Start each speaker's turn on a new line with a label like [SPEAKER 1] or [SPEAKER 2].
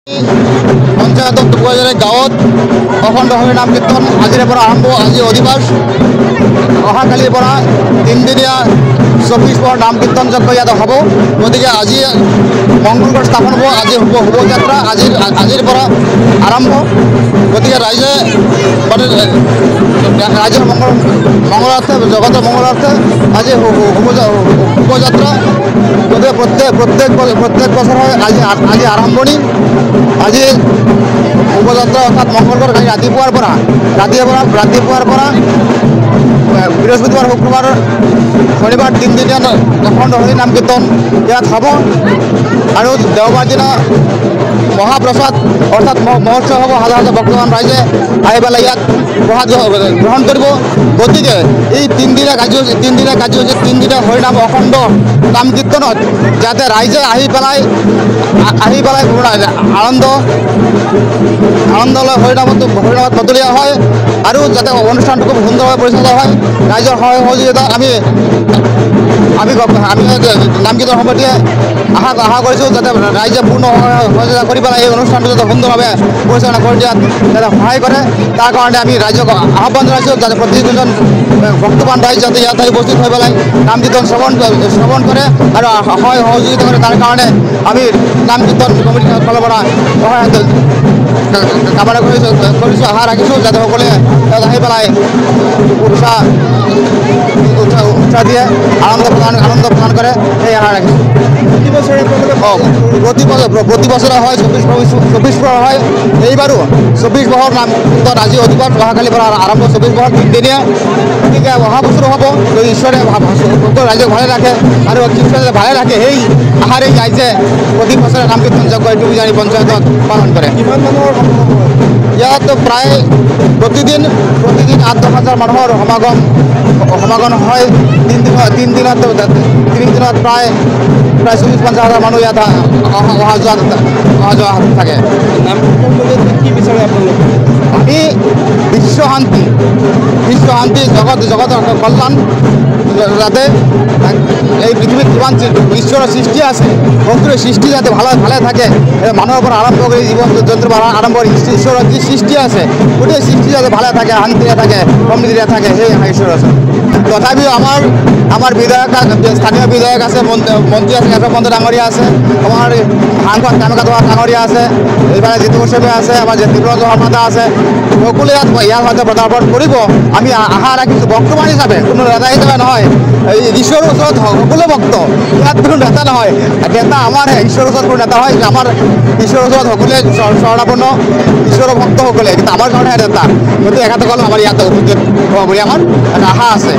[SPEAKER 1] পঞ্চায়ত দুপৰীয়া গাঁৱত অখণ্ডভাৱে নাম কীৰ্তন আজিৰে পৰা আৰম্ভ। আজি অধিবাস, অহাকালিৰ পৰা তিনিদিনীয়া 24 প্ৰহৰ নাম কীৰ্তন যজ্ঞ ইয়াত হ'ব। গতিকে আজি মংগলগড় স্থাপন হ'ব, আজি হ'ব শোভাযাত্ৰা, আজিৰ পৰা আৰম্ভ। গতিকে ৰাইজে ৰাজ্যৰ মংগলাৰ্থে, জগতৰ মংগলাৰ্থে আজি শোভাযাত্ৰা। গতিকে প্ৰত্যেক বছৰ হয় আজি আৰম্ভণি। আজি শোভাযাত্ৰা অৰ্থাৎ মংগলগড় ৰাতিপুৱাৰ পৰা বৃহস্পতিবাৰ, শুক্ৰবাৰ, শনিবাৰ তিনিদিনীয়া অখণ্ডভাৱে নাম কীৰ্তন ইয়াত হ'ব। আৰু দেওবাৰ দিনা মহাপ্ৰসাদ অৰ্থাৎ মহোৎসৱ হ'ব। হাজাৰ হাজাৰ ভক্তমান ৰাইজে আহি পেলাই ইয়াত প্ৰসাদ গ্ৰহণ কৰিব। গতিকে এই তিনিদিনীয়া কাৰ্যসূচী তিনিদিনীয়া হৰিনাম অখণ্ড নাম কীৰ্তনত যাতে ৰাইজে আহি পেলাই আনন্দলৈ হৰিনামত বদলীয়া হয় আৰু যাতে অনুষ্ঠানটো খুব সুন্দৰভাৱে পৰিচালিত হয়। ৰাইজৰ সহায় সহযোগিতা আমি নাম কীৰ্তন সমিতিয়ে আশা কৰিছোঁ যাতে ৰাইজে পূৰ্ণ সহযোগিতা কৰি পেলাই এই অনুষ্ঠানটো যাতে সুন্দৰভাৱে পৰিচালনা কৰি দিয়াত যাতে সহায় কৰে, তাৰ কাৰণে আমি ৰাইজক আহ্বান জনাইছোঁ যাতে প্ৰতিজন ভক্তবান ৰাইজ যাতে ইয়াত আহি উপস্থিত হৈ পেলাই নাম কীৰ্তন শ্ৰৱণ কৰে আৰু সহায় সহযোগিতা কৰে। তাৰ কাৰণে আমি নাম কীৰ্তন কমিটিৰ ফালৰ পৰা সহায় কামনা কৰিছোঁ, আশা ৰাখিছোঁ যাতে সকলোৱে আহি পেলাই উৎসাহ দিয়ে, আনন্দ প্ৰদান কৰে, সেই আশা ৰাখিছোঁ। প্ৰতি বছৰে হয় 24 প্ৰহৰ হয়। এইবাৰো 24 প্ৰহৰ নাম কীৰ্তন আজি অধিবাস, অহাকালিৰ পৰা আৰম্ভ 24 প্ৰহৰ তিনিদিনীয়া। গতিকে অহা বছৰো হ'ব যদি ঈশ্বৰে ৰাইজক ভালে ৰাখে আৰু ঈশ্বৰে ভালে ৰাখে, সেই আশাৰে ৰাইজে প্ৰতি বছৰে নাম কীৰ্তন যজ্ঞ এইটো বিজানী পঞ্চায়তত পালন কৰে। ইয়াত প্ৰায় প্ৰতিদিন 8-10 হাজাৰ মানুহৰ সমাগম হয়। তিনিদিনত প্ৰায় 40-50 হাজাৰ মানুহ ইয়াত অহা যোৱা থাকে। কি বিচাৰে আপোনালোকে? আমি বিশ্ব শান্তি, জগতৰ কল্যাণ, যাতে এই পৃথিৱীত কিমান ঈশ্বৰৰ সৃষ্টি আছে, ভক্তিৰ সৃষ্টি যাতে ভালে থাকে, মানুহৰ পৰা আৰম্ভ কৰি জীৱ জন্তুৰ পৰা আৰম্ভ কৰি ঈশ্বৰৰ যি সৃষ্টি আছে গোটেই সৃষ্টি যাতে ভালে থাকে, শান্তিৰে থাকে, সমৃদ্ধিৰে থাকে, সেই ঈশ্বৰ আছে। তথাপিও আমাৰ বিধায়ক, স্থানীয় বিধায়ক আছে, মন্ত্ৰী আছে, কেশৱ মন্ত্ৰী ডাঙৰীয়া আছে, আমাৰ সাংসদ কানুকা ডাঙৰীয়া আছে, এইফালে জিতু গোস্বামী আছে, আমাৰ ত্ৰিপুৰা শৰ্মাদা আছে, সকলোৱে ইয়াৰ সৈতে পদাৰ্পণ কৰিব। আমি আশা ৰাখিছোঁ ভক্তবান হিচাপে, কোনো নেতা হিচাপে নহয়, এই ঈশ্বৰৰ ওচৰত সকলো ভক্ত, ইয়াত কোনো নেতা নহয়, নেতা আমাৰহে, ঈশ্বৰৰ ওচৰত কোনো নেতা হয়, আমাৰ ঈশ্বৰৰ ওচৰত সকলোৱে শৰণাপন্ন, ঈশ্বৰৰ ভক্ত সকলোৱে, কিন্তু আমাৰ কাৰণেহে নেতা। গতিকে এখেতসকল আমাৰ ইয়াত উপস্থিত হ'ব বুলি আমাৰ এটা আশা আছে।